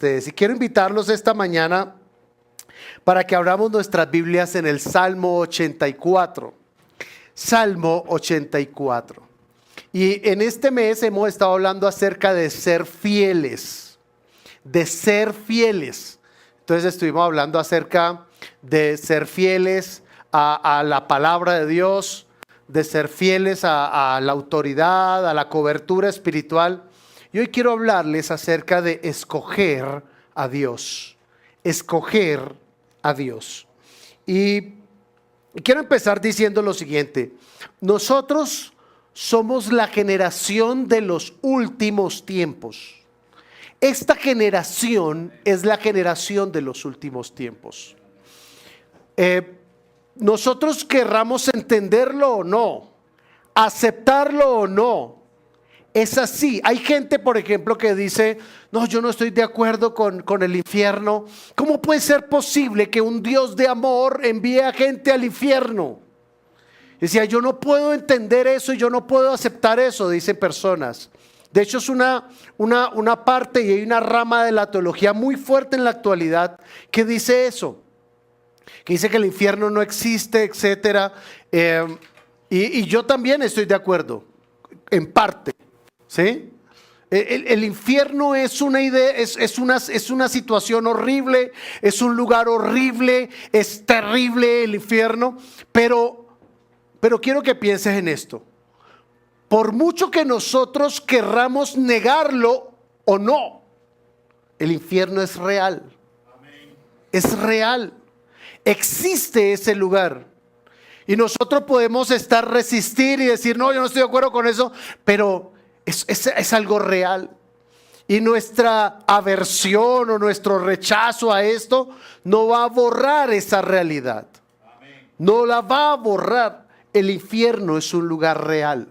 ustedes. Y quiero invitarlos esta mañana para que abramos nuestras Biblias en el Salmo 84. Salmo 84. Y en este mes hemos estado hablando acerca de ser fieles. De ser fieles. Entonces estuvimos hablando acerca de ser fieles a la palabra de Dios, de ser fieles a la autoridad, a la cobertura espiritual. Y hoy quiero hablarles acerca de escoger a Dios. Escoger a Dios. Y quiero empezar diciendo lo siguiente. Nosotros somos la generación de los últimos tiempos. Esta generación es la generación de los últimos tiempos. Nosotros querramos entenderlo o no, aceptarlo o no, es así. Hay gente, por ejemplo, que dice, no, yo no estoy de acuerdo con el infierno. ¿Cómo puede ser posible que un Dios de amor envíe a gente al infierno? Decía, yo no puedo entender eso y yo no puedo aceptar eso, dicen personas. De hecho es una parte y hay una rama de la teología muy fuerte en la actualidad que dice eso. Que dice que el infierno no existe, etcétera. Y yo también estoy de acuerdo, en parte, ¿sí? El infierno es una idea, es una situación horrible, es un lugar horrible, es terrible el infierno, pero quiero que pienses en esto. Por mucho que nosotros querramos negarlo o no, el infierno es real. Es real. Existe ese lugar. Y nosotros podemos resistir y decir, no, yo no estoy de acuerdo con eso, pero es algo real. Y nuestra aversión o nuestro rechazo a esto no va a borrar esa realidad. No la va a borrar. El infierno es un lugar real.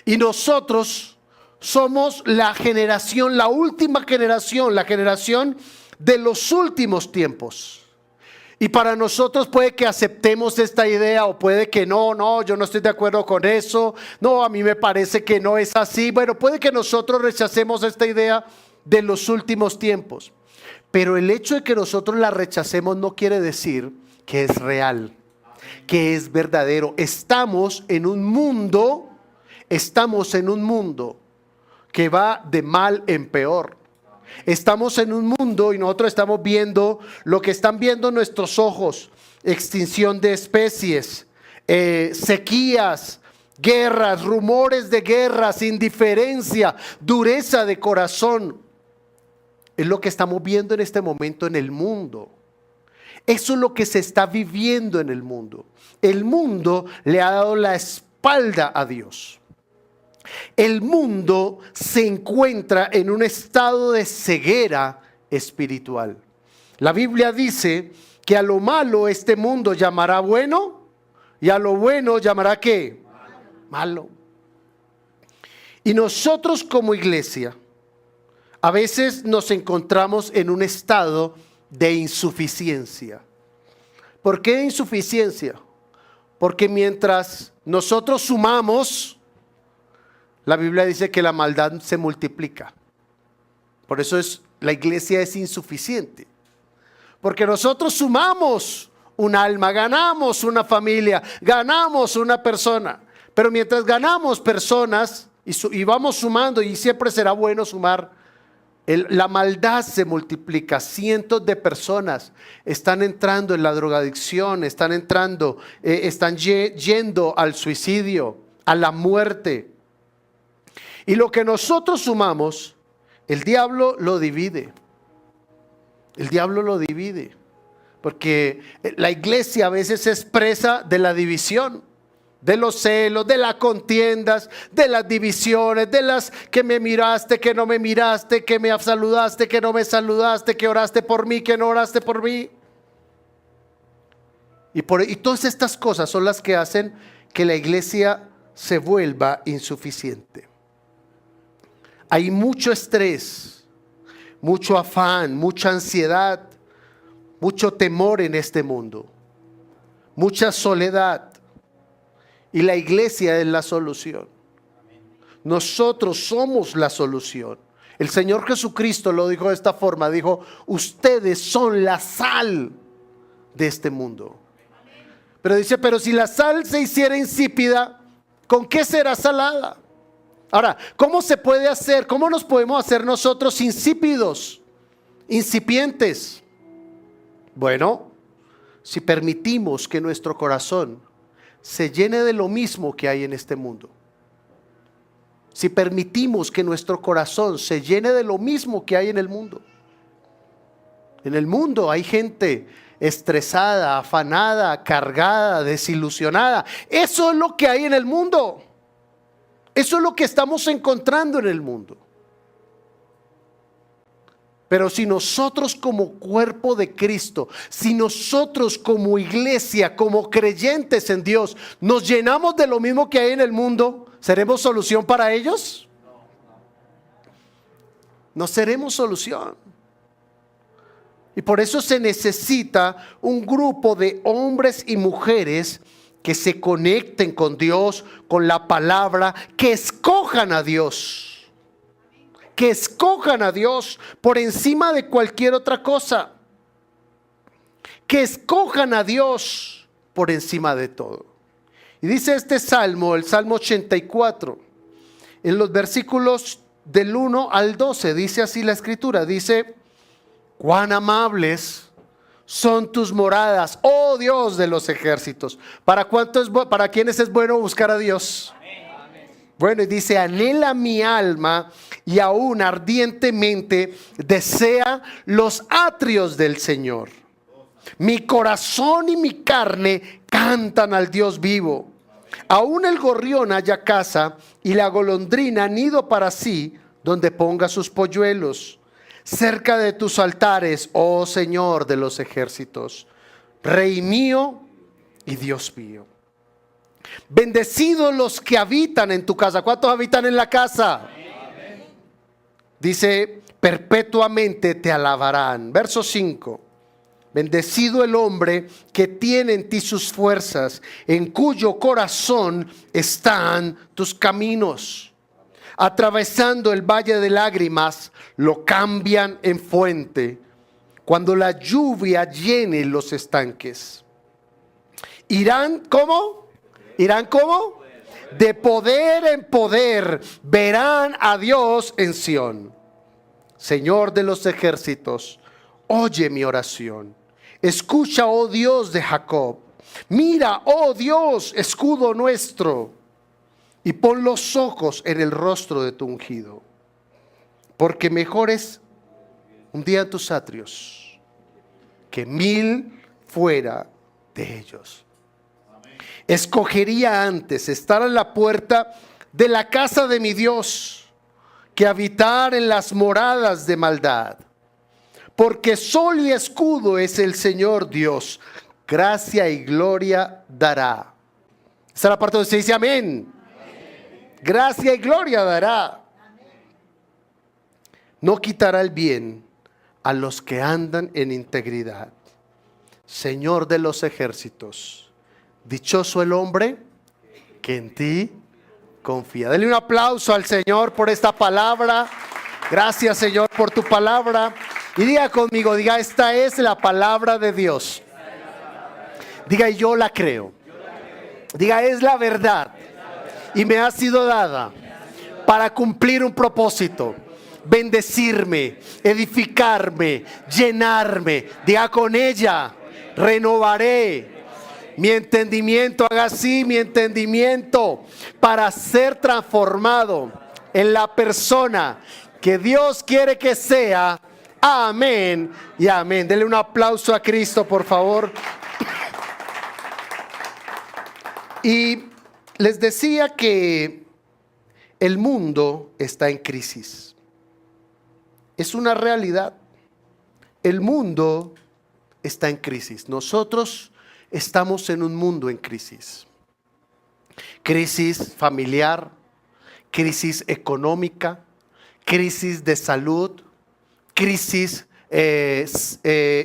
Y nosotros somos la generación, la última generación, la generación de los últimos tiempos. Y para nosotros puede que aceptemos esta idea o puede que no, yo no estoy de acuerdo con eso. No, a mí me parece que no es así. Bueno, puede que nosotros rechacemos esta idea de los últimos tiempos. Pero el hecho de que nosotros la rechacemos no quiere decir que es real, que es verdadero. Estamos en un mundo que va de mal en peor. Estamos en un mundo y nosotros estamos viendo lo que están viendo nuestros ojos: extinción de especies, sequías, guerras, rumores de guerras, indiferencia, dureza de corazón. Es lo que estamos viendo en este momento en el mundo. Eso es lo que se está viviendo en el mundo. El mundo le ha dado la espalda a Dios. El mundo se encuentra en un estado de ceguera espiritual. La Biblia dice que a lo malo este mundo llamará bueno y a lo bueno llamará ¿qué? Malo. Y nosotros como iglesia a veces nos encontramos en un estado de insuficiencia. ¿Por qué insuficiencia? Porque mientras nosotros sumamos, la Biblia dice que la maldad se multiplica. Por eso la iglesia es insuficiente. Porque nosotros sumamos un alma, ganamos una familia, ganamos una persona. Pero mientras ganamos personas y vamos sumando, y siempre será bueno sumar, la maldad se multiplica. Cientos de personas están entrando en la drogadicción, están yendo al suicidio, a la muerte. Y lo que nosotros sumamos, el diablo lo divide. El diablo lo divide. Porque la iglesia a veces es presa de la división, de los celos, de las contiendas, de las divisiones, de las que me miraste, que no me miraste, que me saludaste, que no me saludaste, que oraste por mí, que no oraste por mí. Y todas estas cosas son las que hacen que la iglesia se vuelva insuficiente. Hay mucho estrés, mucho afán, mucha ansiedad, mucho temor en este mundo, mucha soledad. Y la iglesia es la solución. Nosotros somos la solución. El Señor Jesucristo lo dijo de esta forma, dijo: ustedes son la sal de este mundo. Pero dice: pero si la sal se hiciera insípida, ¿con qué será salada? Ahora, ¿cómo se puede hacer? ¿Cómo nos podemos hacer nosotros insípidos, incipientes? Bueno, si permitimos que nuestro corazón se llene de lo mismo que hay en este mundo. Si permitimos que nuestro corazón se llene de lo mismo que hay en el mundo. En el mundo hay gente estresada, afanada, cargada, desilusionada. Eso es lo que hay en el mundo. Eso es lo que estamos encontrando en el mundo. Pero si nosotros como cuerpo de Cristo, si nosotros como iglesia, como creyentes en Dios, nos llenamos de lo mismo que hay en el mundo, ¿seremos solución para ellos? No seremos solución. Y por eso se necesita un grupo de hombres y mujeres que se conecten con Dios, con la palabra, que escojan a Dios. Que escojan a Dios por encima de cualquier otra cosa. Que escojan a Dios por encima de todo. Y dice este salmo, el Salmo 84, en los versículos del 1 al 12, dice así la escritura, dice: cuán amables son tus moradas, oh Dios de los ejércitos. ¿Para quiénes es bueno buscar a Dios? Bueno, y dice: anhela mi alma y aún ardientemente desea los atrios del Señor. Mi corazón y mi carne cantan al Dios vivo. Aún el gorrión halla casa y la golondrina nido para sí, donde ponga sus polluelos. Cerca de tus altares, oh Señor de los ejércitos, Rey mío y Dios mío. Bendecidos los que habitan en tu casa. ¿Cuántos habitan en la casa? Amén. Dice: perpetuamente te alabarán. Verso 5. Bendecido el hombre que tiene en ti sus fuerzas, en cuyo corazón están tus caminos. Atravesando el valle de lágrimas, lo cambian en fuente, cuando la lluvia llene los estanques. Irán, ¿cómo? ¿Irán cómo? De poder en poder verán a Dios en Sión. Señor de los ejércitos, oye mi oración. Escucha, oh Dios de Jacob. Mira, oh Dios, escudo nuestro. Y pon los ojos en el rostro de tu ungido. Porque mejor es un día en tus atrios que 1000 fuera de ellos. Escogería antes estar en la puerta de la casa de mi Dios que habitar en las moradas de maldad. Porque sol y escudo es el Señor Dios, gracia y gloria dará. Esa es la parte donde se dice amén. Amén. Gracia y gloria dará. Amén. No quitará el bien a los que andan en integridad. Señor de los ejércitos, dichoso el hombre que en ti confía. Dale un aplauso al Señor por esta palabra. Gracias, Señor, por tu palabra. Y diga conmigo, diga: esta es la palabra de Dios. Diga: yo la creo. Diga: es la verdad y me ha sido dada para cumplir un propósito. Bendecirme, edificarme, llenarme. Diga: con ella renovaré mi entendimiento. Haga así mi entendimiento para ser transformado en la persona que Dios quiere que sea. Amén y amén. Denle un aplauso a Cristo, por favor. Y les decía que el mundo está en crisis. Es una realidad. El mundo está en crisis. Nosotros estamos en un mundo en crisis. Crisis familiar, crisis económica, crisis de salud, crisis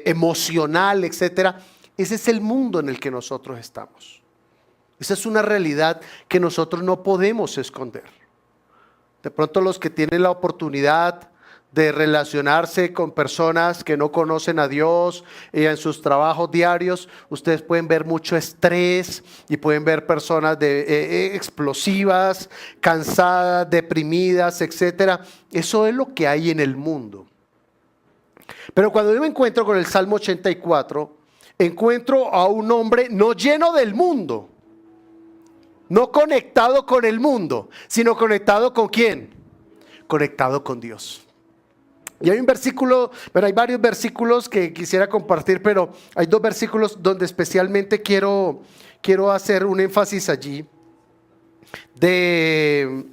emocional, etcétera. Ese es el mundo en el que nosotros estamos. Esa es una realidad que nosotros no podemos esconder. De pronto los que tienen la oportunidad de relacionarse con personas que no conocen a Dios y en sus trabajos diarios, ustedes pueden ver mucho estrés y pueden ver personas explosivas, cansadas, deprimidas, etcétera. Eso es lo que hay en el mundo. Pero cuando yo me encuentro con el Salmo 84, encuentro a un hombre no lleno del mundo, no conectado con el mundo, sino conectado ¿con quién? Conectado con Dios. Y hay un versículo, pero hay varios versículos que quisiera compartir, pero hay dos versículos donde especialmente quiero hacer un énfasis allí de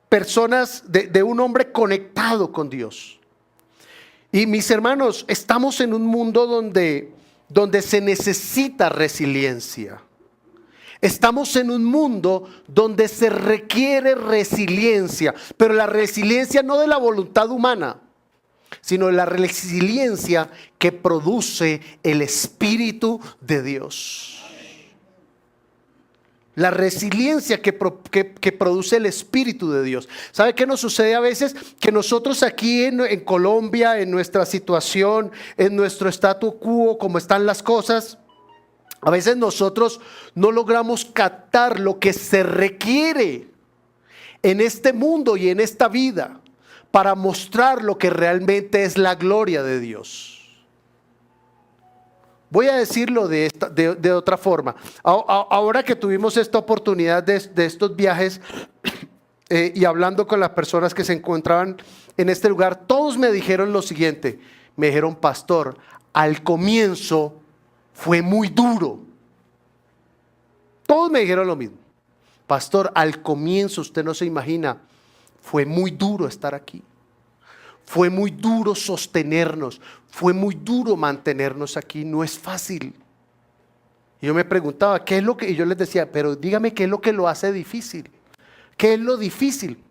personas, de un hombre conectado con Dios. Y mis hermanos, estamos en un mundo donde se necesita resiliencia. Estamos en un mundo donde se requiere resiliencia, pero la resiliencia no de la voluntad humana, sino la resiliencia que produce el Espíritu de Dios. La resiliencia que produce el Espíritu de Dios. ¿Sabe qué nos sucede a veces? Que nosotros aquí en Colombia, en nuestra situación, en nuestro statu quo, como están las cosas, a veces nosotros no logramos captar lo que se requiere en este mundo y en esta vida para mostrar lo que realmente es la gloria de Dios. Voy a decirlo de otra forma. Ahora que tuvimos esta oportunidad de estos viajes y hablando con las personas que se encontraban en este lugar, todos me dijeron lo siguiente. Me dijeron, pastor, al comienzo fue muy duro. Todos me dijeron lo mismo. Pastor, al comienzo, usted no se imagina, fue muy duro estar aquí. Fue muy duro sostenernos. Fue muy duro mantenernos aquí. No es fácil. Y yo me preguntaba, ¿qué es lo que? Y yo les decía, pero dígame qué es lo que lo hace difícil. ¿Qué es lo difícil?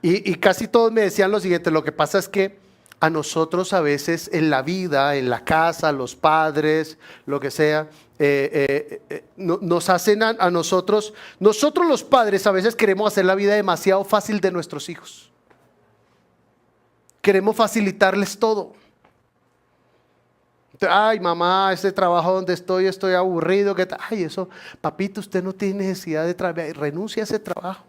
Y casi todos me decían lo siguiente, lo que pasa es que a nosotros a veces en la vida, en la casa, los padres, lo que sea, nos hacen a nosotros los padres a veces queremos hacer la vida demasiado fácil de nuestros hijos. Queremos facilitarles todo. Ay, mamá, este trabajo donde estoy aburrido. Ay, eso, papito, usted no tiene necesidad de trabajar, renuncia a ese trabajo.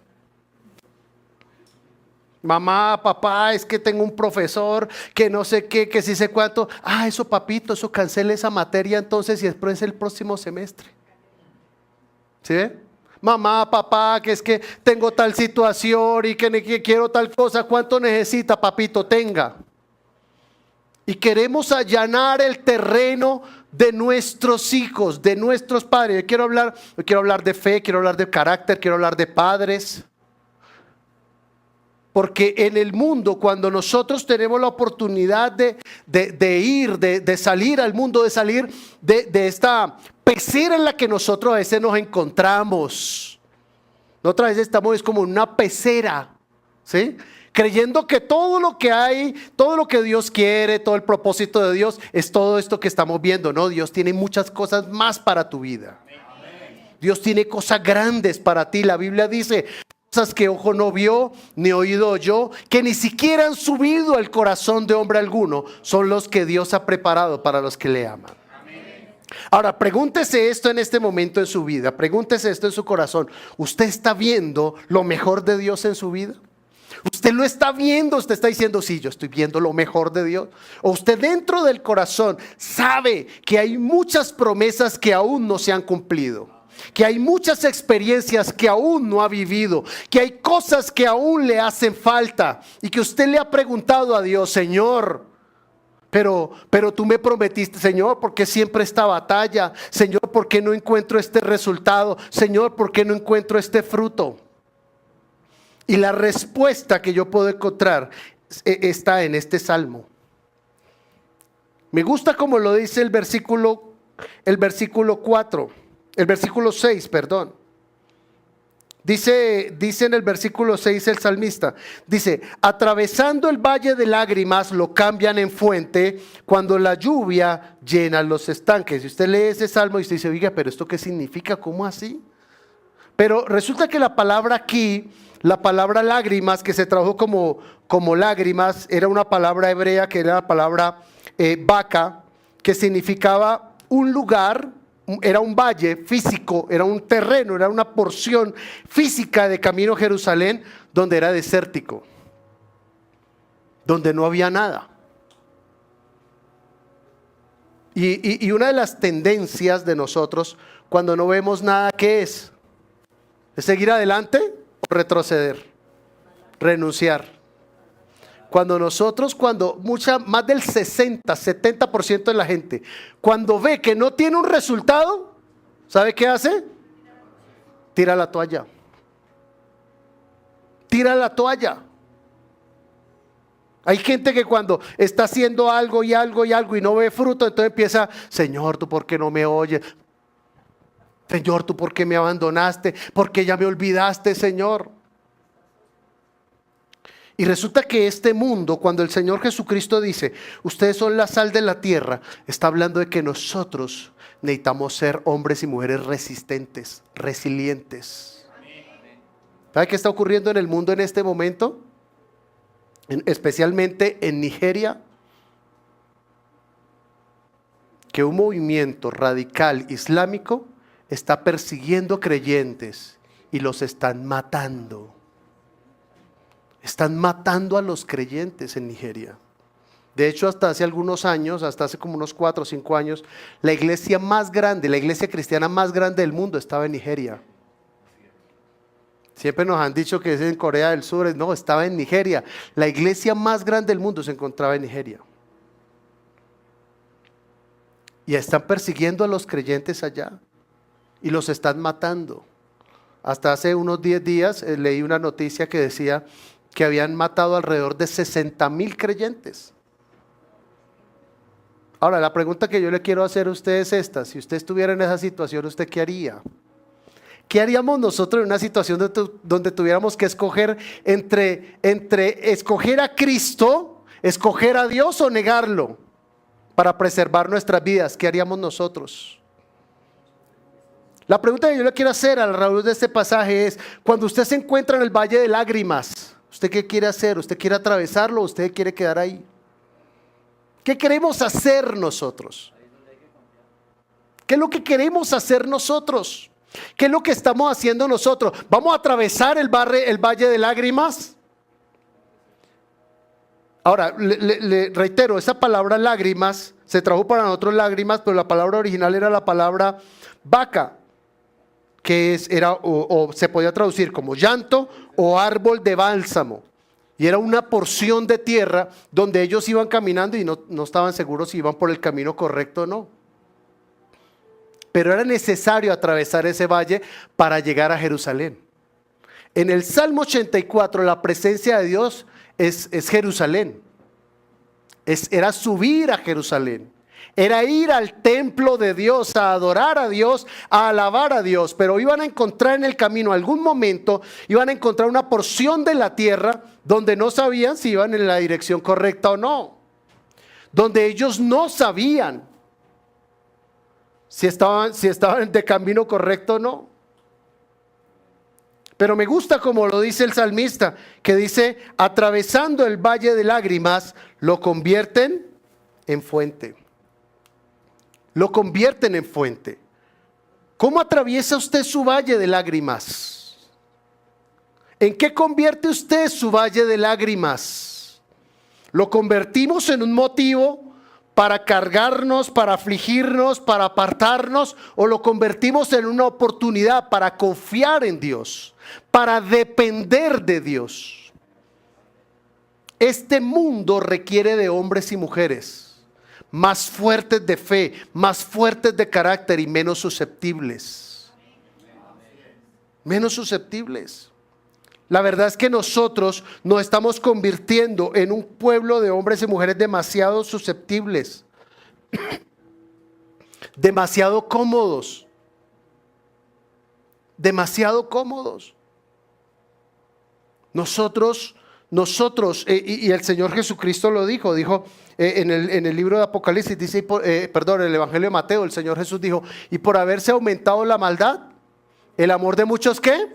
Mamá, papá, es que tengo un profesor que no sé qué, que sí sé cuánto. Ah, eso papito, eso cancele esa materia entonces y después es el próximo semestre. ¿Sí ve? Mamá, papá, que es que tengo tal situación y que quiero tal cosa. ¿Cuánto necesita, papito? Tenga. Y queremos allanar el terreno de nuestros hijos, de nuestros padres. Yo quiero hablar de fe, quiero hablar de carácter, quiero hablar de padres. Porque en el mundo, cuando nosotros tenemos la oportunidad de salir al mundo, de salir de esta pecera en la que nosotros a veces nos encontramos. Otras veces estamos es como en una pecera, ¿sí? Creyendo que todo lo que hay, todo lo que Dios quiere, todo el propósito de Dios es todo esto que estamos viendo. No, Dios tiene muchas cosas más para tu vida. Dios tiene cosas grandes para ti. La Biblia dice cosas que ojo no vio, ni oído oyó, que ni siquiera han subido al corazón de hombre alguno, son los que Dios ha preparado para los que le aman. Ahora, pregúntese esto en este momento en su vida, pregúntese esto en su corazón. ¿Usted está viendo lo mejor de Dios en su vida? ¿Usted lo está viendo? ¿Usted está diciendo, sí, yo estoy viendo lo mejor de Dios? ¿O usted dentro del corazón sabe que hay muchas promesas que aún no se han cumplido? Que hay muchas experiencias que aún no ha vivido, que hay cosas que aún le hacen falta y que usted le ha preguntado a Dios, Señor, pero tú me prometiste, Señor, ¿por qué siempre esta batalla? Señor, ¿por qué no encuentro este resultado? Señor, ¿por qué no encuentro este fruto? Y la respuesta que yo puedo encontrar está en este salmo. Me gusta como lo dice el versículo 4. El versículo 6, perdón. Dice en el versículo 6 el salmista, dice, atravesando el valle de lágrimas lo cambian en fuente cuando la lluvia llena los estanques. Y usted lee ese salmo y usted dice, oiga, pero ¿esto qué significa? ¿Cómo así? Pero resulta que la palabra aquí La palabra lágrimas, que se tradujo como lágrimas, era una palabra hebrea que era la palabra vaca, que significaba un lugar, era un valle físico, era un terreno, era una porción física de camino a Jerusalén donde era desértico, donde no había nada. Y una de las tendencias de nosotros cuando no vemos nada, ¿qué es? ¿Es seguir adelante o retroceder? Renunciar. Más del 60-70% de la gente, cuando ve que no tiene un resultado, ¿sabe qué hace? Tira la toalla. Tira la toalla. Hay gente que cuando está haciendo algo y algo y algo y no ve fruto, entonces empieza: Señor, ¿tú por qué no me oyes? Señor, ¿tú por qué me abandonaste? ¿Por qué ya me olvidaste, Señor? Y resulta que este mundo, cuando el Señor Jesucristo dice: ustedes son la sal de la tierra, está hablando de que nosotros necesitamos ser hombres y mujeres resistentes, resilientes. ¿Sabe qué está ocurriendo en el mundo en este momento? Especialmente en Nigeria, que un movimiento radical islámico está persiguiendo creyentes y los están matando. Están matando a los creyentes en Nigeria. De hecho, hasta hace algunos años, hasta hace como unos 4 o 5 años, la iglesia más grande, la iglesia cristiana más grande del mundo estaba en Nigeria. Siempre nos han dicho que es en Corea del Sur. No, estaba en Nigeria. La iglesia más grande del mundo se encontraba en Nigeria. Y están persiguiendo a los creyentes allá. Y los están matando. Hasta hace unos 10 días leí una noticia que decía que habían matado alrededor de 60,000 creyentes. Ahora, la pregunta que yo le quiero hacer a usted es esta: si usted estuviera en esa situación, ¿usted qué haría? ¿Qué haríamos nosotros en una situación donde tuviéramos que escoger entre escoger a Cristo, escoger a Dios o negarlo para preservar nuestras vidas? ¿Qué haríamos nosotros? La pregunta que yo le quiero hacer a la raíz de este pasaje es: cuando usted se encuentra en el valle de lágrimas, ¿usted qué quiere hacer? ¿Usted quiere atravesarlo o usted quiere quedar ahí? ¿Qué queremos hacer nosotros? ¿Qué es lo que queremos hacer nosotros? ¿Qué es lo que estamos haciendo nosotros? ¿Vamos a atravesar el valle de lágrimas? Ahora, le reitero, esa palabra lágrimas se tradujo para nosotros lágrimas, pero la palabra original era la palabra vaca, que era o se podía traducir como llanto o árbol de bálsamo. Y era una porción de tierra donde ellos iban caminando y no estaban seguros si iban por el camino correcto o no. Pero era necesario atravesar ese valle para llegar a Jerusalén. En el Salmo 84 la presencia de Dios es Jerusalén. Era subir a Jerusalén. Era ir al templo de Dios, a adorar a Dios, a alabar a Dios. Pero iban a encontrar en el camino, algún momento, iban a encontrar una porción de la tierra donde no sabían si iban en la dirección correcta o no. Donde ellos no sabían si estaban de camino correcto o no. Pero me gusta como lo dice el salmista, que dice: atravesando el valle de lágrimas, lo convierten en fuente. Lo convierten en fuente. ¿Cómo atraviesa usted su valle de lágrimas? ¿En qué convierte usted su valle de lágrimas? ¿Lo convertimos en un motivo para cargarnos, para afligirnos, para apartarnos, o lo convertimos en una oportunidad para confiar en Dios, para depender de Dios? Este mundo requiere de hombres y mujeres más fuertes de fe, más fuertes de carácter y menos susceptibles. Menos susceptibles. La verdad es que nosotros nos estamos convirtiendo en un pueblo de hombres y mujeres demasiado susceptibles, demasiado cómodos, demasiado cómodos. Nosotros, y el Señor Jesucristo lo dijo en el libro de Apocalipsis, dice, en el Evangelio de Mateo, el Señor Jesús dijo: y por haberse aumentado la maldad, el amor de muchos, ¿qué?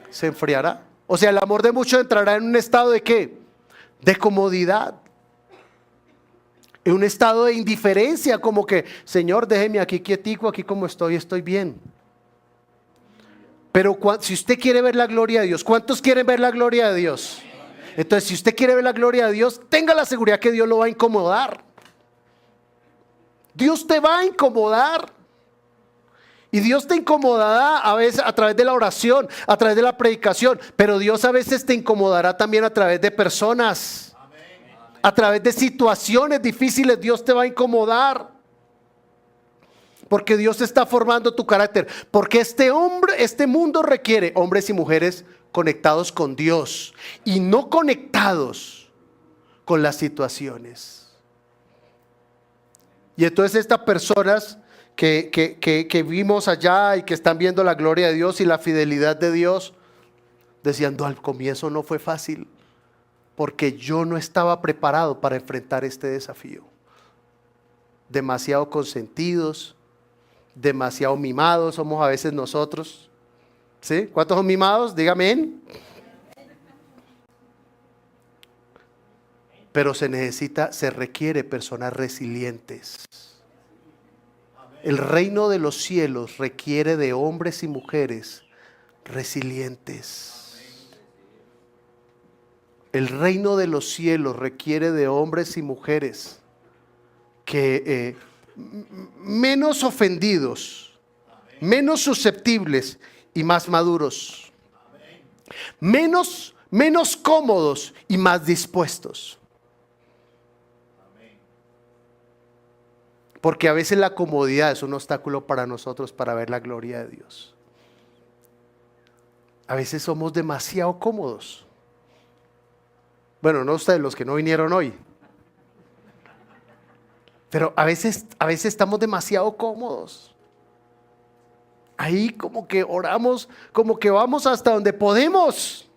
Se enfriará. O sea, el amor de muchos entrará en un estado de ¿qué? De comodidad. En un estado de indiferencia, como que, Señor, déjeme aquí quietico, aquí como estoy bien. Pero si usted quiere ver la gloria de Dios, ¿cuántos quieren ver la gloria de Dios? Entonces, si usted quiere ver la gloria de Dios, tenga la seguridad que Dios lo va a incomodar. Dios te va a incomodar. Y Dios te incomodará a veces a través de la oración, a través de la predicación, pero Dios a veces te incomodará también a través de personas, a través de situaciones difíciles. Dios te va a incomodar, porque Dios está formando tu carácter, porque este mundo requiere hombres y mujeres conectados con Dios y no conectados con las situaciones. Y entonces estas personas que vimos allá y que están viendo la gloria de Dios y la fidelidad de Dios, decían, no, al comienzo no fue fácil, porque yo no estaba preparado para enfrentar este desafío. Demasiado consentidos, demasiado mimados somos a veces nosotros. ¿Sí? ¿Cuántos son mimados? Dígame. Pero se requiere personas resilientes. El reino de los cielos requiere de hombres y mujeres resilientes. El reino de los cielos requiere de hombres y mujeres que menos ofendidos, menos susceptibles y más maduros. Menos cómodos y más dispuestos. Porque a veces la comodidad es un obstáculo para nosotros para ver la gloria de Dios. A veces somos demasiado cómodos. Bueno, no ustedes los que no vinieron hoy. Pero a veces estamos demasiado cómodos. Ahí como que oramos, como que vamos hasta donde podemos.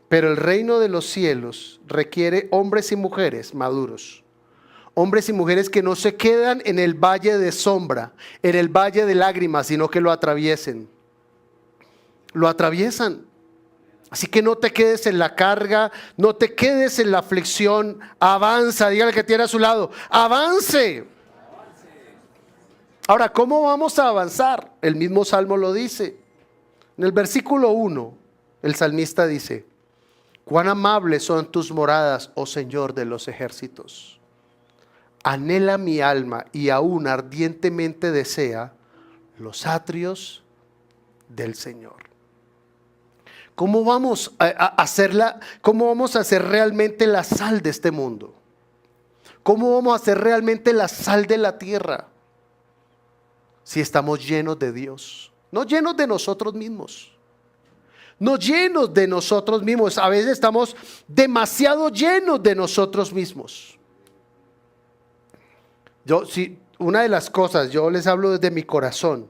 Pero el reino de los cielos requiere hombres y mujeres maduros. Hombres y mujeres que no se quedan en el valle de sombra, en el valle de lágrimas, sino que lo atraviesen. Lo atraviesan. Así que no te quedes en la carga, no te quedes en la aflicción. Avanza, dígale que tiene a su lado. Avance. Ahora, ¿cómo vamos a avanzar? El mismo Salmo lo dice. En el versículo 1, el salmista dice: cuán amables son tus moradas, oh Señor de los ejércitos. Anhela mi alma y aún ardientemente desea los atrios del Señor. ¿Cómo vamos a hacerla? ¿Cómo vamos a hacer realmente la sal de este mundo? ¿Cómo vamos a hacer realmente la sal de la tierra? Si estamos llenos de Dios, no llenos de nosotros mismos. No llenos de nosotros mismos. A veces estamos demasiado llenos de nosotros mismos. Una de las cosas, yo les hablo desde mi corazón,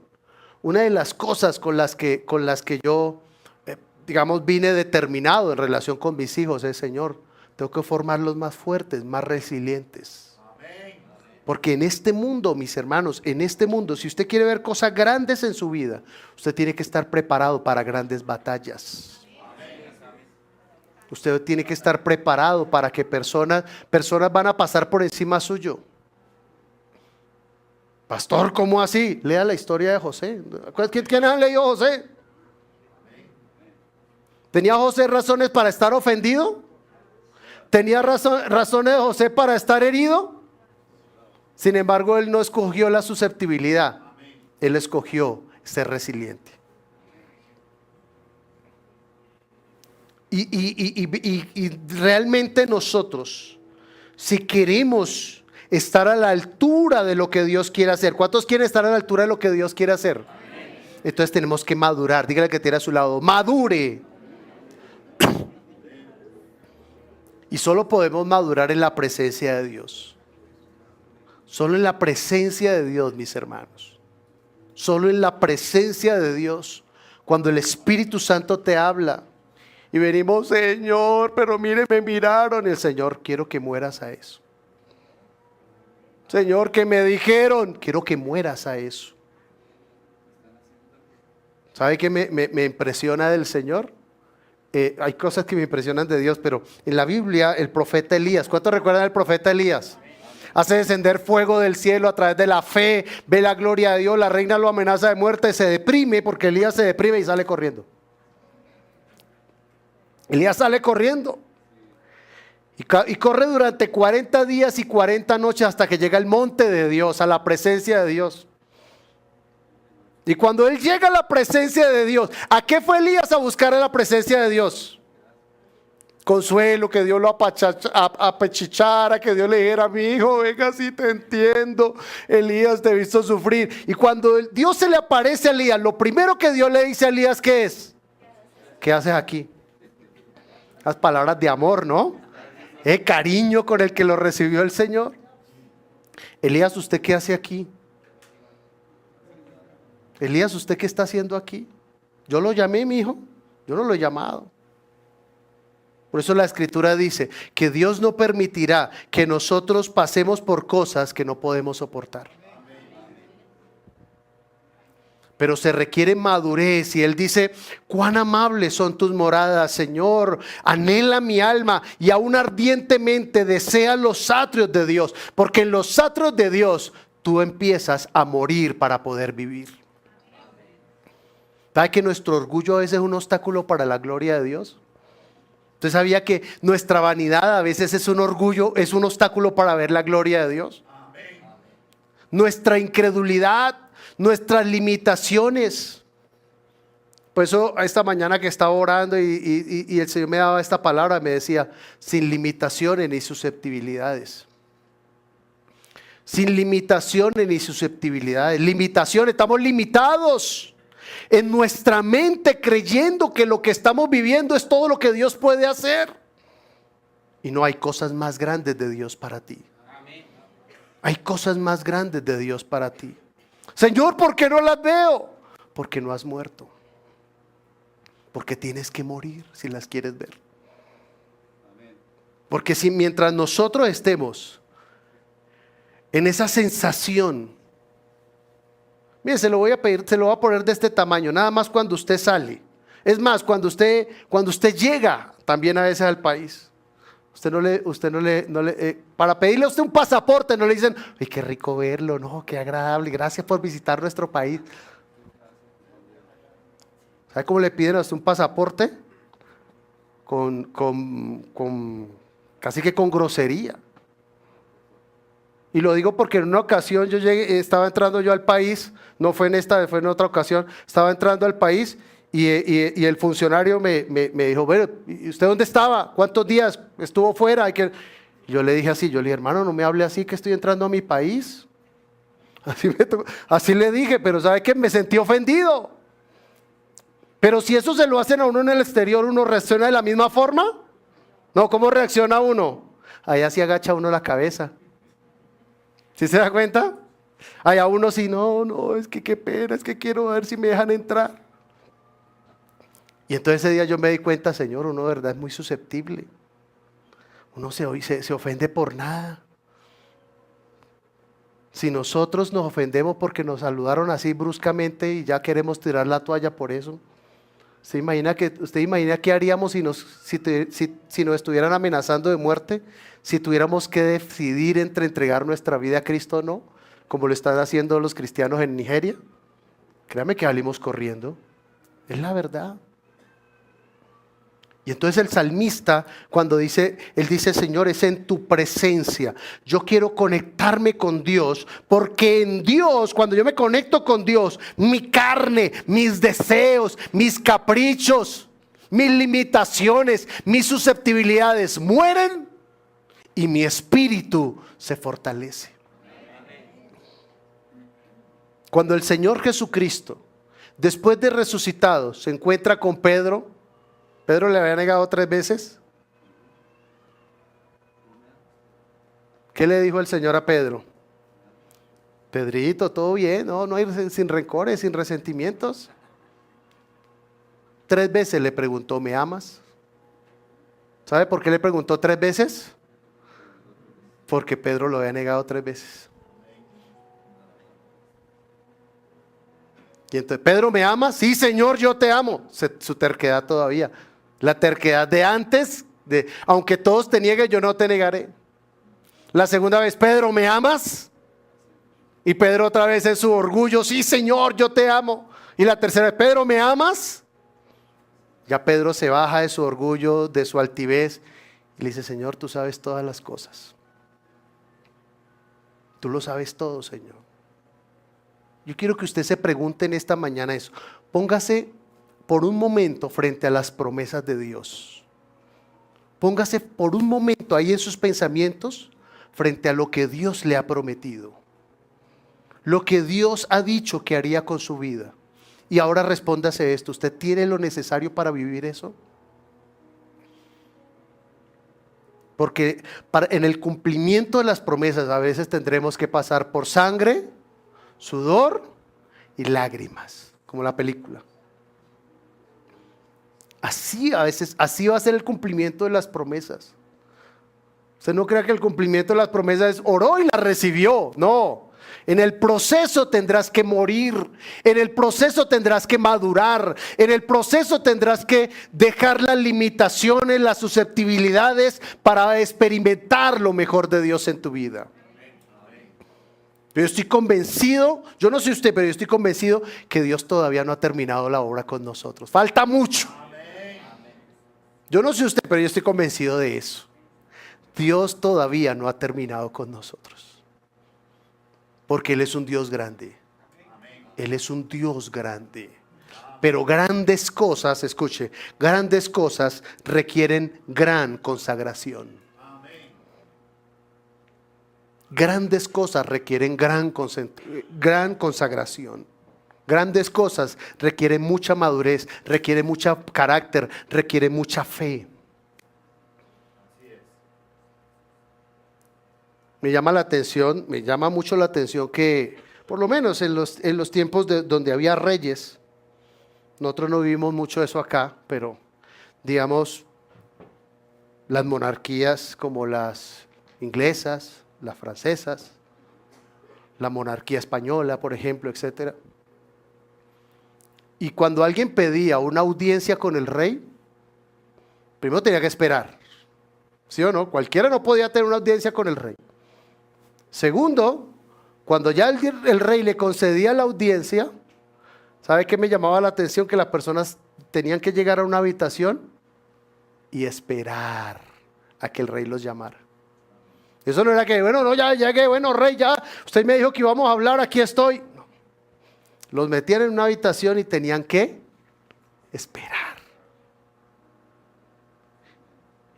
una de las cosas con las que yo, digamos, vine determinado en relación con mis hijos es: Señor, tengo que formarlos más fuertes, más resilientes. Porque en este mundo, mis hermanos, en este mundo, si usted quiere ver cosas grandes en su vida, usted tiene que estar preparado para grandes batallas. Usted tiene que estar preparado para que personas van a pasar por encima suyo. Pastor, ¿cómo así? Lea la historia de José. ¿Quién ha leído José? ¿Tenía José razones para estar ofendido? ¿Tenía razones de José para estar herido? Sin embargo, él no escogió la susceptibilidad. Él escogió ser resiliente. Y realmente nosotros, si queremos estar a la altura de lo que Dios quiere hacer. ¿Cuántos quieren estar a la altura de lo que Dios quiere hacer? Entonces tenemos que madurar. Dígale que tiene a su lado: madure. Y solo podemos madurar en la presencia de Dios. Solo en la presencia de Dios, mis hermanos. Solo en la presencia de Dios. Cuando el Espíritu Santo te habla y venimos: Señor, pero mire, me miraron. Y el Señor: quiero que mueras a eso. Señor, que me dijeron, quiero que mueras a eso. ¿Sabe qué me impresiona del Señor? hay cosas que me impresionan de Dios, pero en la Biblia el profeta Elías, ¿cuántos recuerdan al profeta Elías? Hace descender fuego del cielo a través de la fe, ve la gloria de Dios, la reina lo amenaza de muerte, se deprime porque Elías se deprime y sale corriendo. Elías sale corriendo y corre durante 40 días y 40 noches hasta que llega al monte de Dios, a la presencia de Dios. Y cuando él llega a la presencia de Dios, ¿a qué fue Elías a buscar a la presencia de Dios? Consuelo, que Dios lo apechichara, que Dios le dijera: mi hijo, venga, si te entiendo, Elías, te he visto sufrir. Y cuando Dios se le aparece a Elías, lo primero que Dios le dice a Elías, ¿qué es? ¿Qué haces aquí? Las palabras de amor, ¿no? Cariño con el que lo recibió el Señor. Elías, ¿usted qué hace aquí? Elías, ¿usted qué está haciendo aquí? Yo lo llamé, mi hijo, yo no lo he llamado. Por eso la Escritura dice que Dios no permitirá que nosotros pasemos por cosas que no podemos soportar. Pero se requiere madurez, y Él dice: cuán amables son tus moradas, Señor. Anhela mi alma y aún ardientemente desea los atrios de Dios, porque en los atrios de Dios tú empiezas a morir para poder vivir. ¿Sabe que nuestro orgullo a veces es un obstáculo para la gloria de Dios? ¿Usted sabía que nuestra vanidad a veces es un orgullo, es un obstáculo para ver la gloria de Dios? Nuestra incredulidad, nuestras limitaciones. Por eso esta mañana que estaba orando y el Señor me daba esta palabra, me decía: sin limitaciones ni susceptibilidades. Sin limitaciones ni susceptibilidades. Limitaciones, estamos limitados en nuestra mente, creyendo que lo que estamos viviendo es todo lo que Dios puede hacer. Y no hay cosas más grandes de Dios para ti. Hay cosas más grandes de Dios para ti. Señor, ¿por qué no las veo? Porque no has muerto. Porque tienes que morir si las quieres ver. Porque si mientras nosotros estemos en esa sensación, mire, se lo voy a pedir, se lo voy a poner de este tamaño, nada más cuando usted sale. Es más, cuando usted llega también a veces al país, para pedirle a usted un pasaporte no le dicen: ¡ay, qué rico verlo! No, qué agradable, gracias por visitar nuestro país. ¿Sabe cómo le piden a usted un pasaporte? Casi que con grosería. Y lo digo porque en una ocasión yo llegué, estaba entrando yo al país, no fue en esta, fue en otra ocasión, estaba entrando al país y el funcionario me dijo: bueno, ¿y usted dónde estaba? ¿Cuántos días estuvo fuera? Yo le dije así, yo le dije: hermano, no me hable así, que estoy entrando a mi país. Así le dije, pero ¿sabe qué? Me sentí ofendido. Pero si eso se lo hacen a uno en el exterior, ¿uno reacciona de la misma forma? No, ¿cómo reacciona uno? Allá sí agacha uno la cabeza. ¿Sí se da cuenta? Allá uno sí, no, es que qué pena, es que quiero ver si me dejan entrar. Y entonces ese día yo me di cuenta: Señor, uno de verdad es muy susceptible. Uno se ofende por nada. Si nosotros nos ofendemos porque nos saludaron así bruscamente y ya queremos tirar la toalla por eso, ¿usted imagina qué haríamos si nos estuvieran amenazando de muerte? Si tuviéramos que decidir entre entregar nuestra vida a Cristo o no, como lo están haciendo los cristianos en Nigeria. Créame que salimos corriendo. Es la verdad. Y entonces el salmista, cuando él dice: Señor, es en tu presencia. Yo quiero conectarme con Dios, porque en Dios, cuando yo me conecto con Dios, mi carne, mis deseos, mis caprichos, mis limitaciones, mis susceptibilidades mueren y mi espíritu se fortalece. Cuando el Señor Jesucristo, después de resucitado, se encuentra con Pedro le había negado 3 veces. ¿Qué le dijo el Señor a Pedro? Pedrito, todo bien, no hay, sin rencores, sin resentimientos. 3 veces le preguntó: ¿me amas? ¿Sabe por qué le preguntó 3 veces? Porque Pedro lo había negado 3 veces. Y entonces: ¿Pedro, me amas? Sí, Señor, yo te amo. Su terquedad todavía. La terquedad de antes, de aunque todos te nieguen, yo no te negaré. La segunda vez, Pedro, ¿me amas? Y Pedro otra vez en su orgullo, sí Señor, yo te amo. Y la tercera vez, Pedro, ¿me amas? Ya Pedro se baja de su orgullo, de su altivez y le dice, Señor, tú sabes todas las cosas. Tú lo sabes todo, Señor. Yo quiero que usted se pregunte en esta mañana eso. Póngase por un momento frente a las promesas de Dios. Póngase por un momento ahí en sus pensamientos frente a lo que Dios le ha prometido. Lo que Dios ha dicho que haría con su vida. Y ahora respóndase esto, ¿usted tiene lo necesario para vivir eso? Porque en el cumplimiento de las promesas a veces tendremos que pasar por sangre, sudor y lágrimas, como la película. Así a veces, así va a ser el cumplimiento de las promesas. Usted no crea que el cumplimiento de las promesas es oró y la recibió, no. En el proceso tendrás que morir, en el proceso tendrás que madurar, en el proceso tendrás que dejar las limitaciones, las susceptibilidades para experimentar lo mejor de Dios en tu vida. Yo estoy convencido, yo no sé usted, pero yo estoy convencido que Dios todavía no ha terminado la obra con nosotros. Falta mucho. Yo no sé usted, pero yo estoy convencido de eso. Dios todavía no ha terminado con nosotros. Porque Él es un Dios grande. Él es un Dios grande. Pero grandes cosas, escuche, grandes cosas requieren gran consagración. Grandes cosas requieren gran consagración. Grandes cosas requieren mucha madurez, requieren mucho carácter, requieren mucha fe. Me llama mucho la atención que, por lo menos en los tiempos donde había reyes, nosotros no vivimos mucho eso acá, pero digamos, las monarquías como las inglesas, las francesas, la monarquía española, por ejemplo, etcétera. Y cuando alguien pedía una audiencia con el rey, primero tenía que esperar, ¿sí o no? Cualquiera no podía tener una audiencia con el rey. Segundo, cuando ya el rey le concedía la audiencia, ¿sabe qué me llamaba la atención? Que las personas tenían que llegar a una habitación y esperar a que el rey los llamara. Eso no era que, bueno, no, ya llegué, bueno, rey, ya, usted me dijo que íbamos a hablar, aquí estoy. No. Los metían en una habitación y tenían que esperar.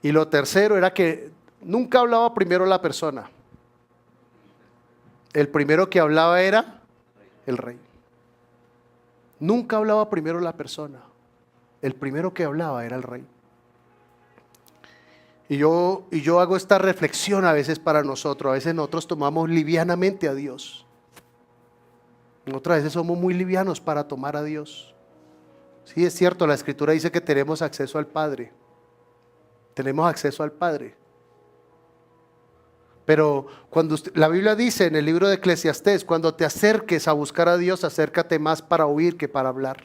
Y lo tercero era que nunca hablaba primero la persona. El primero que hablaba era el rey. Nunca hablaba primero la persona. El primero que hablaba era el rey. Y yo hago esta reflexión a veces para nosotros. A veces nosotros tomamos livianamente a Dios. Otras veces somos muy livianos para tomar a Dios. Sí, es cierto, la Escritura dice que tenemos acceso al Padre. Tenemos acceso al Padre. Pero cuando la Biblia dice en el libro de Eclesiastés, cuando te acerques a buscar a Dios, acércate más para oír que para hablar.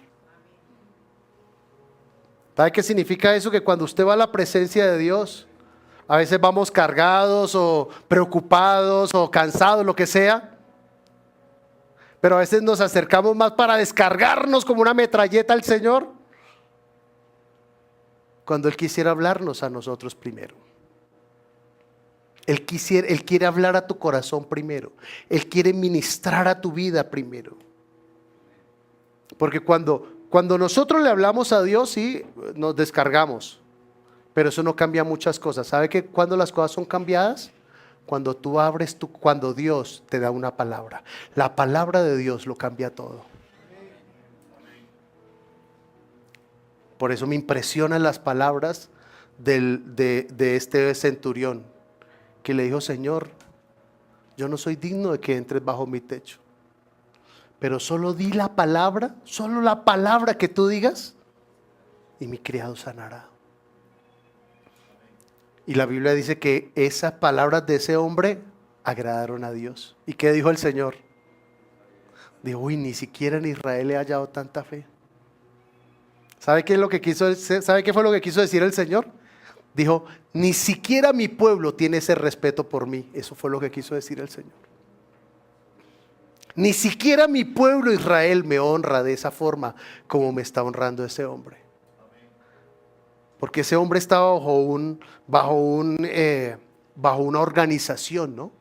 ¿Sabe qué significa eso? Que cuando usted va a la presencia de Dios, a veces vamos cargados o preocupados o cansados, lo que sea. Pero a veces nos acercamos más para descargarnos como una metralleta al Señor. Cuando Él quisiera hablarnos a nosotros primero. Él quiere hablar a tu corazón primero. Él quiere ministrar a tu vida primero. Porque cuando nosotros le hablamos a Dios, sí, nos descargamos. Pero eso no cambia muchas cosas. ¿Sabe que cuando las cosas son cambiadas? Cuando tú abres, cuando Dios te da una palabra. La palabra de Dios lo cambia todo. Por eso me impresionan las palabras de este centurión. Que le dijo, Señor, yo no soy digno de que entres bajo mi techo. Pero solo di la palabra, solo la palabra que tú digas, y mi criado sanará. Y la Biblia dice que esas palabras de ese hombre agradaron a Dios. ¿Y qué dijo el Señor? Dijo, uy, ni siquiera en Israel he hallado tanta fe. ¿Sabe qué es lo que sabe qué fue lo que quiso decir el Señor? Dijo, ni siquiera mi pueblo tiene ese respeto por mí. Eso fue lo que quiso decir el Señor. Ni siquiera mi pueblo Israel me honra de esa forma como me está honrando ese hombre. Porque ese hombre estaba bajo una organización, ¿no?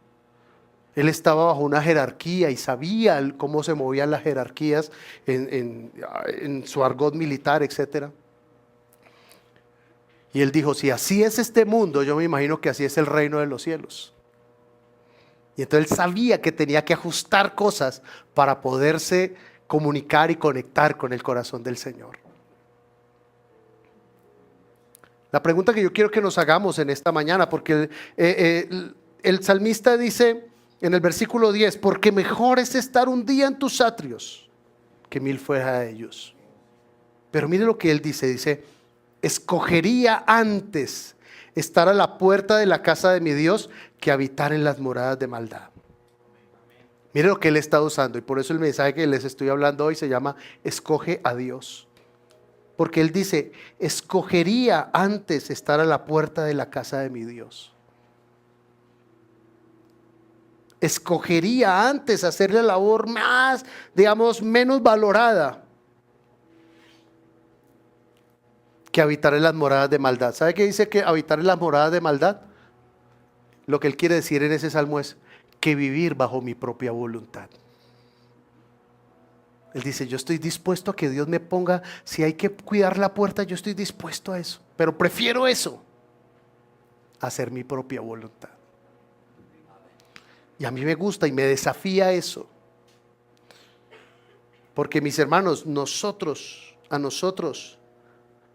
Él estaba bajo una jerarquía y sabía cómo se movían las jerarquías en su argot militar, etcétera. Y él dijo, si así es este mundo, yo me imagino que así es el reino de los cielos. Y entonces él sabía que tenía que ajustar cosas para poderse comunicar y conectar con el corazón del Señor. La pregunta que yo quiero que nos hagamos en esta mañana, porque el salmista dice en el versículo 10, porque mejor es estar un día en tus atrios que 1000 fuera de ellos. Pero mire lo que él dice, escogería antes estar a la puerta de la casa de mi Dios que habitar en las moradas de maldad. Mire lo que él está usando, y por eso el mensaje que les estoy hablando hoy se llama escoge a Dios. Porque él dice, escogería antes estar a la puerta de la casa de mi Dios. Escogería antes hacer la labor más, digamos, menos valorada que habitar en las moradas de maldad. ¿Sabe qué dice que habitar en las moradas de maldad? Lo que él quiere decir en ese salmo es que vivir bajo mi propia voluntad. Él dice, yo estoy dispuesto a que Dios me ponga, si hay que cuidar la puerta, yo estoy dispuesto a eso, pero prefiero eso a hacer mi propia voluntad. Y a mí me gusta y me desafía eso. Porque mis hermanos, a nosotros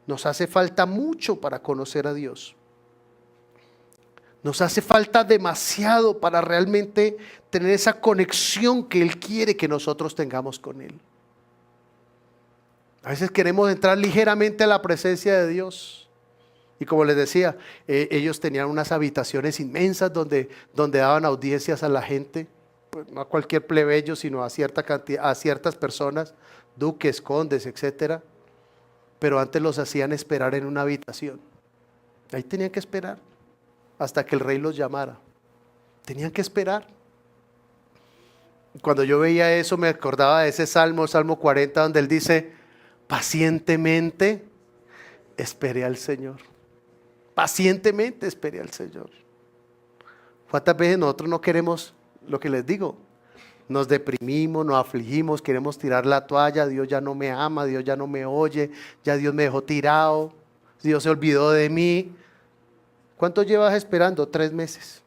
nos hace falta mucho para conocer a Dios. Nos hace falta demasiado para realmente tener esa conexión que Él quiere que nosotros tengamos con Él. A veces queremos entrar ligeramente a la presencia de Dios. Y como les decía, ellos tenían unas habitaciones inmensas donde daban audiencias a la gente, pues no a cualquier plebeyo, sino a cierta cantidad, a ciertas personas, duques, condes, etcétera. Pero antes los hacían esperar en una habitación. Ahí tenían que esperar hasta que el rey los llamara. Tenían que esperar. Cuando yo veía eso me acordaba de ese Salmo 40, donde él dice, pacientemente esperé al Señor. Pacientemente esperé al Señor. ¿Cuántas veces nosotros no queremos lo que les digo? Nos deprimimos, nos afligimos, queremos tirar la toalla, Dios ya no me ama, Dios ya no me oye, ya Dios me dejó tirado, Dios se olvidó de mí. ¿Cuánto llevas esperando? 3 meses.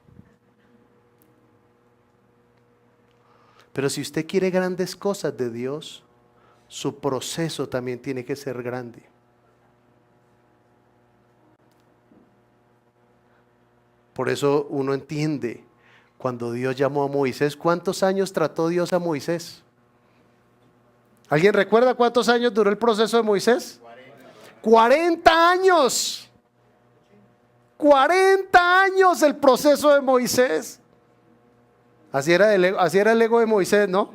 Pero si usted quiere grandes cosas de Dios, su proceso también tiene que ser grande. Por eso uno entiende cuando Dios llamó a Moisés. ¿Cuántos años trató Dios a Moisés? ¿Alguien recuerda cuántos años duró el proceso de Moisés? 40 años. 40 años el proceso de Moisés. Así era el ego de Moisés, ¿no?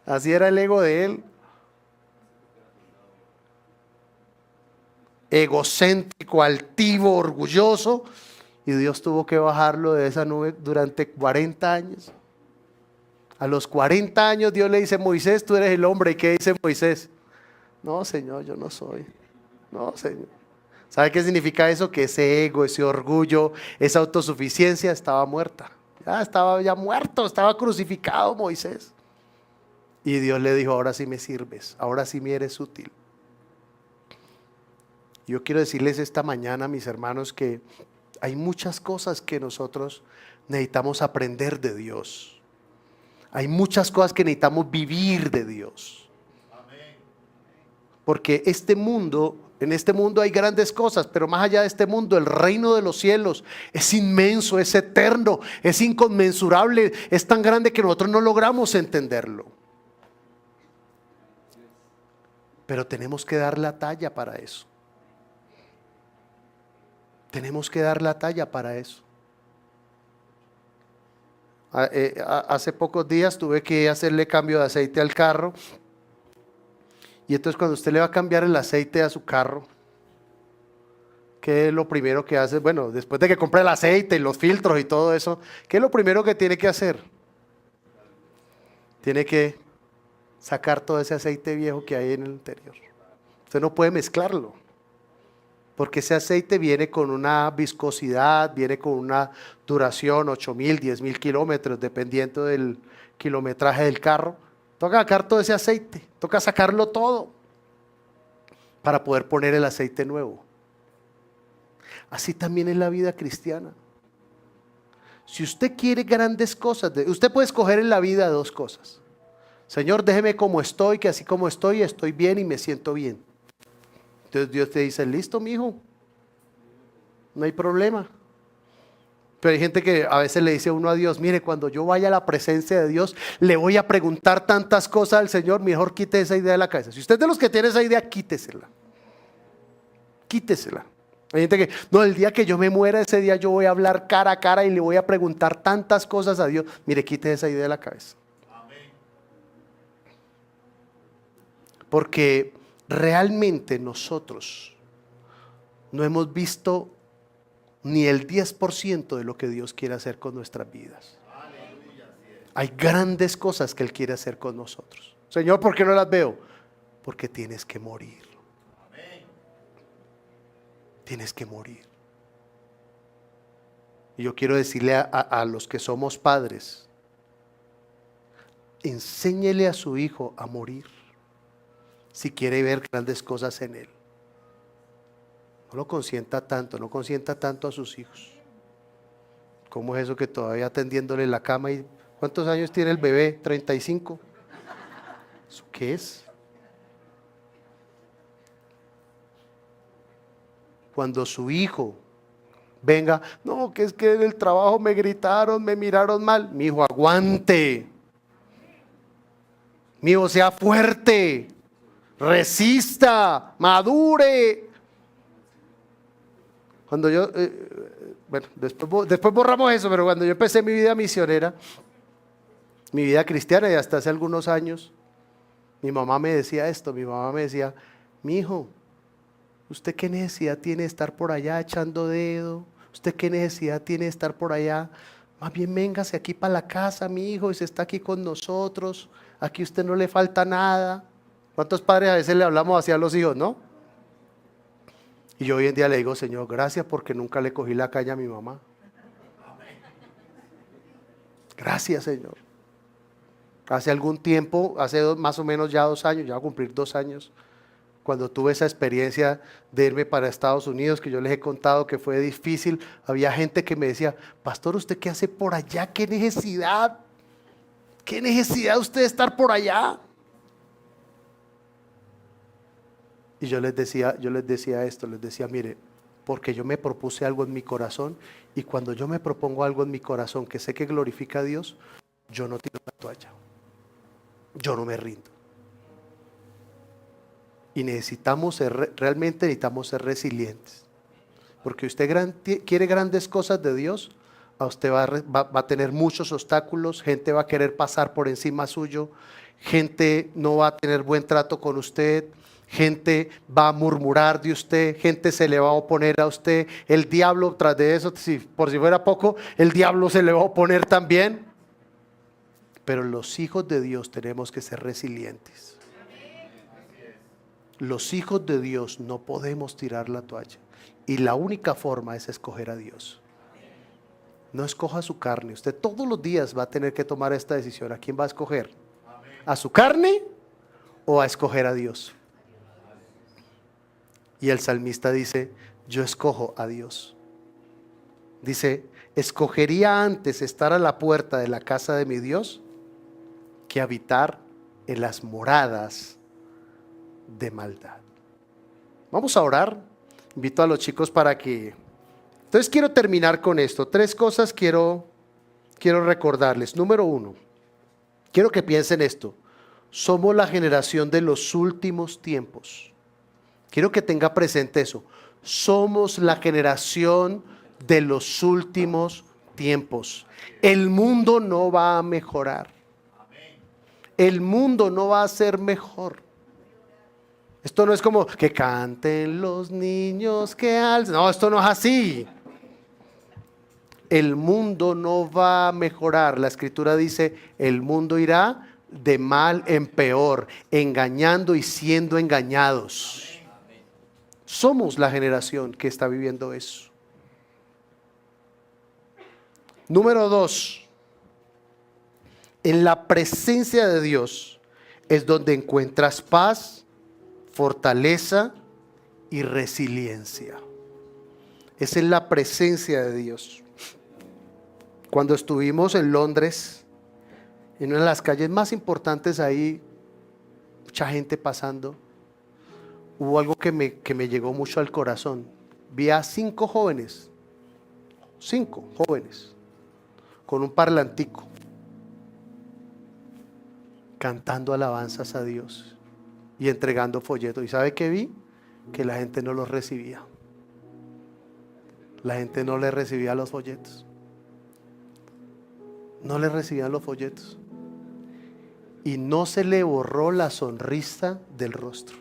Así era el ego de él. Egocéntrico, altivo, orgulloso. Y Dios tuvo que bajarlo de esa nube durante 40 años. A los 40 años Dios le dice, Moisés, tú eres el hombre. ¿Y qué dice Moisés? No, Señor, yo no soy. No, Señor. ¿Sabe qué significa eso? Que ese ego, ese orgullo, esa autosuficiencia estaba muerta. Estaba muerto, estaba crucificado Moisés. Y Dios le dijo, ahora sí me sirves, ahora sí me eres útil. Yo quiero decirles esta mañana, mis hermanos, que hay muchas cosas que nosotros necesitamos aprender de Dios. Hay muchas cosas que necesitamos vivir de Dios. Porque en este mundo hay grandes cosas, pero más allá de este mundo, el reino de los cielos es inmenso, es eterno, es inconmensurable, es tan grande que nosotros no logramos entenderlo. Pero tenemos que dar la talla para eso. Tenemos que dar la talla para eso. Hace pocos días tuve que hacerle cambio de aceite al carro Y entonces cuando usted le va a cambiar el aceite a su carro, ¿qué es lo primero que hace? Bueno, después de que compre el aceite y los filtros y todo eso, ¿qué es lo primero que tiene que hacer? Tiene que sacar todo ese aceite viejo que hay en el interior. Usted no puede mezclarlo, porque ese aceite viene con una viscosidad, viene con una duración, 8.000, 10.000 kilómetros, dependiendo del kilometraje del carro. Toca sacar todo ese aceite, toca sacarlo todo para poder poner el aceite nuevo. Así también es la vida cristiana. Si usted quiere grandes cosas, usted puede escoger en la vida dos cosas. Señor, déjeme como estoy, que así como estoy bien y me siento bien. Entonces Dios te dice, listo, mijo, no hay problema. Pero hay gente que a veces le dice uno a Dios, mire, cuando yo vaya a la presencia de Dios, le voy a preguntar tantas cosas al Señor, mejor quite esa idea de la cabeza. Si usted es de los que tiene esa idea, quítesela. Quítesela. Hay gente que, no, el día que yo me muera, ese día yo voy a hablar cara a cara y le voy a preguntar tantas cosas a Dios. Mire, quite esa idea de la cabeza. Porque realmente nosotros no hemos visto ni el 10% de lo que Dios quiere hacer con nuestras vidas. Hay grandes cosas que Él quiere hacer con nosotros. Señor, ¿por qué no las veo? Porque tienes que morir. Tienes que morir. Y yo quiero decirle a los que somos padres, enséñele a su hijo a morir si quiere ver grandes cosas en él. No lo consienta tanto, no consienta tanto a sus hijos. ¿Cómo es eso que todavía atendiéndole la cama? Y ¿cuántos años tiene el bebé? 35. ¿Eso qué es? Cuando su hijo venga, no, que es que en el trabajo me gritaron, me miraron mal. Mi hijo, aguante. Mi hijo, sea fuerte. Resista, madure. Cuando yo, bueno, después borramos eso, pero cuando yo empecé mi vida misionera, mi vida cristiana, y hasta hace algunos años, mi mamá me decía esto, mi mamá me decía, mi hijo, ¿usted qué necesidad tiene de estar por allá echando dedo? ¿Usted qué necesidad tiene de estar por allá? Más bien véngase aquí para la casa, mi hijo, y se está aquí con nosotros, aquí a usted no le falta nada. ¿Cuántos padres a veces le hablamos así a los hijos, no? Y yo hoy en día le digo, Señor, gracias porque nunca le cogí la caña a mi mamá. Gracias, Señor. Hace algún tiempo, más o menos ya 2 años, ya voy a cumplir 2 años, cuando tuve esa experiencia de irme para Estados Unidos, que yo les he contado que fue difícil, había gente que me decía, pastor, ¿usted qué hace por allá? ¿Qué necesidad? ¿Qué necesidad usted de estar por allá? Y yo les decía esto, les decía, mire, porque yo me propuse algo en mi corazón, y cuando yo me propongo algo en mi corazón que sé que glorifica a Dios, yo no tiro la toalla, yo no me rindo. Y realmente necesitamos ser resilientes, porque usted quiere grandes cosas de Dios, a usted va a tener muchos obstáculos, gente va a querer pasar por encima suyo, gente no va a tener buen trato con usted, gente va a murmurar de usted, gente se le va a oponer a usted, el diablo tras de eso, por si fuera poco, el diablo se le va a oponer también. Pero los hijos de Dios tenemos que ser resilientes. Los hijos de Dios no podemos tirar la toalla, y la única forma es escoger a Dios. No escoja su carne. Usted todos los días va a tener que tomar esta decisión. ¿A quién va a escoger? ¿A su carne o a escoger a Dios? Y el salmista dice, yo escojo a Dios. Dice, escogería antes estar a la puerta de la casa de mi Dios que habitar en las moradas de maldad. Vamos a orar. Invito a los chicos para que... Entonces quiero terminar con esto. 3 cosas quiero recordarles. Número 1, quiero que piensen esto. Somos la generación de los últimos tiempos. Quiero que tenga presente eso. Somos la generación de los últimos tiempos. El mundo no va a mejorar. El mundo no va a ser mejor. Esto no es como que canten los niños que alzan. No, esto no es así. El mundo no va a mejorar. La escritura dice, el mundo irá de mal en peor, engañando y siendo engañados. Somos la generación que está viviendo eso. Número 2. En la presencia de Dios es donde encuentras paz, fortaleza y resiliencia. Es en la presencia de Dios. Cuando estuvimos en Londres, en una de las calles más importantes ahí, mucha gente pasando, hubo algo que me llegó mucho al corazón. Vi a 5 jóvenes, con un parlantico, cantando alabanzas a Dios y entregando folletos. ¿Y sabe qué vi? Que la gente no los recibía. La gente no le recibía los folletos. No le recibían los folletos. Y no se le borró la sonrisa del rostro.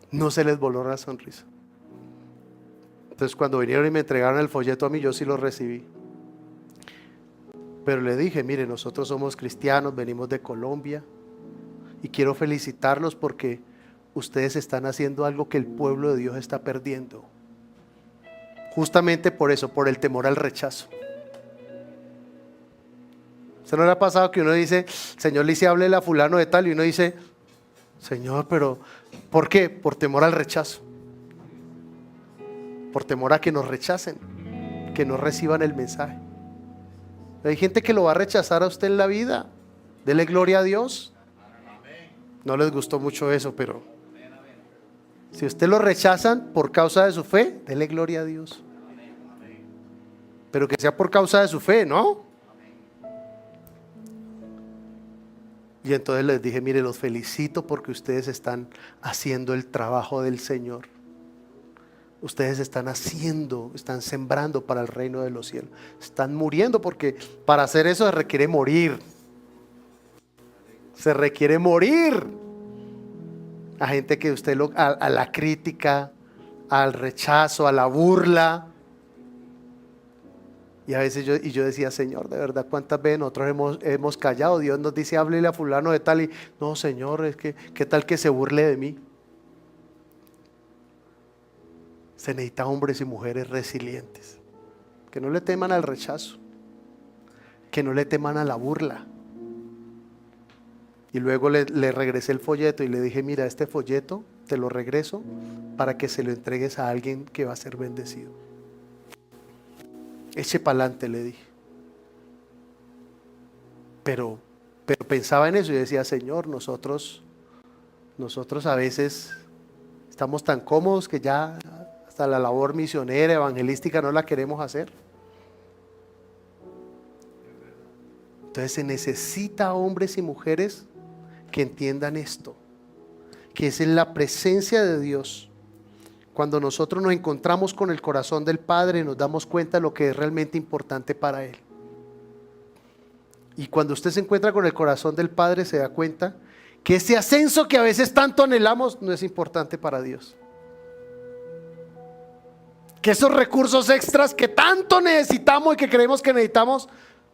No se les borró la sonrisa. Entonces cuando vinieron y me entregaron el folleto a mí, yo sí lo recibí. Pero le dije, mire, nosotros somos cristianos, venimos de Colombia y quiero felicitarlos porque ustedes están haciendo algo que el pueblo de Dios está perdiendo. Justamente por eso, por el temor al rechazo. ¿Se no le ha pasado que uno dice, Señor, le dice, háblele a fulano de tal, y uno dice, Señor, pero ¿por qué? Por temor al rechazo. Por temor a que nos rechacen, que no reciban el mensaje. Hay gente que lo va a rechazar a usted en la vida. Dele gloria a Dios. No les gustó mucho eso, pero si usted lo rechazan por causa de su fe, dele gloria a Dios. Pero que sea por causa de su fe, ¿no? Y entonces les dije, mire, los felicito porque ustedes están haciendo el trabajo del Señor. Ustedes están sembrando para el reino de los cielos. Están muriendo porque para hacer eso se requiere morir. Se requiere morir. A gente que usted a la crítica, al rechazo, a la burla. Y a veces yo decía, Señor, de verdad, ¿cuántas veces nosotros hemos callado? Dios nos dice, háblele a fulano de tal, y no, Señor, es que ¿qué tal que se burle de mí? Se necesita hombres y mujeres resilientes, que no le teman al rechazo, que no le teman a la burla. Y luego le regresé el folleto y le dije, mira, este folleto te lo regreso para que se lo entregues a alguien que va a ser bendecido. Eche pa'lante, le dije. Pero pensaba en eso y decía, Señor, nosotros a veces estamos tan cómodos que ya hasta la labor misionera, evangelística no la queremos hacer. Entonces se necesita hombres y mujeres que entiendan esto, que es en la presencia de Dios. Cuando nosotros nos encontramos con el corazón del Padre, nos damos cuenta de lo que es realmente importante para Él. Y cuando usted se encuentra con el corazón del Padre, se da cuenta que ese ascenso que a veces tanto anhelamos no es importante para Dios. Que esos recursos extras que tanto necesitamos y que creemos que necesitamos,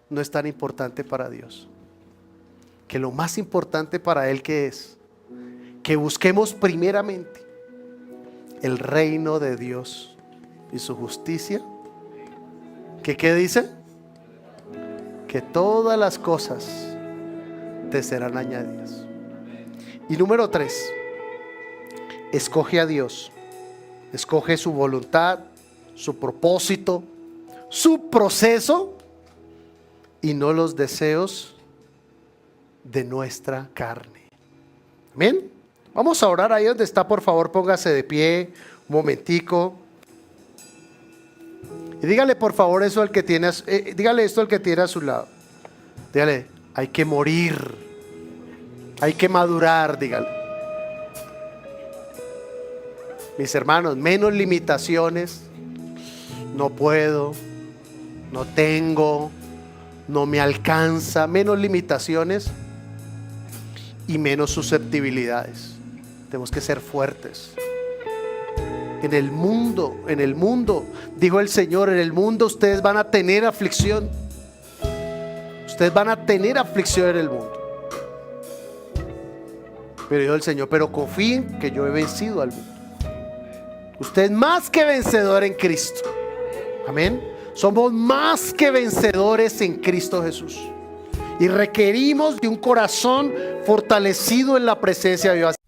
no es tan importante para Dios. Que lo más importante para Él que es, que busquemos primeramente el reino de Dios y su justicia. ¿Qué dice? Que todas las cosas te serán añadidas. Y número 3, escoge a Dios, escoge su voluntad, su propósito, su proceso y no los deseos de nuestra carne. Amén. Vamos a orar. Ahí donde está, por favor, póngase de pie un momentico. Y dígale por favor eso al que tiene, dígale esto al que tiene a su lado. Dígale, hay que morir, hay que madurar, dígale. Mis hermanos, menos limitaciones. No puedo, no tengo, no me alcanza. Menos limitaciones y menos susceptibilidades. Tenemos que ser fuertes. En el mundo, dijo el Señor, en el mundo ustedes van a tener aflicción. Ustedes van a tener aflicción en el mundo. Pero dijo el Señor, pero confíen que yo he vencido al mundo. Usted es más que vencedor en Cristo. Amén. Somos más que vencedores en Cristo Jesús. Y requerimos de un corazón fortalecido en la presencia de Dios.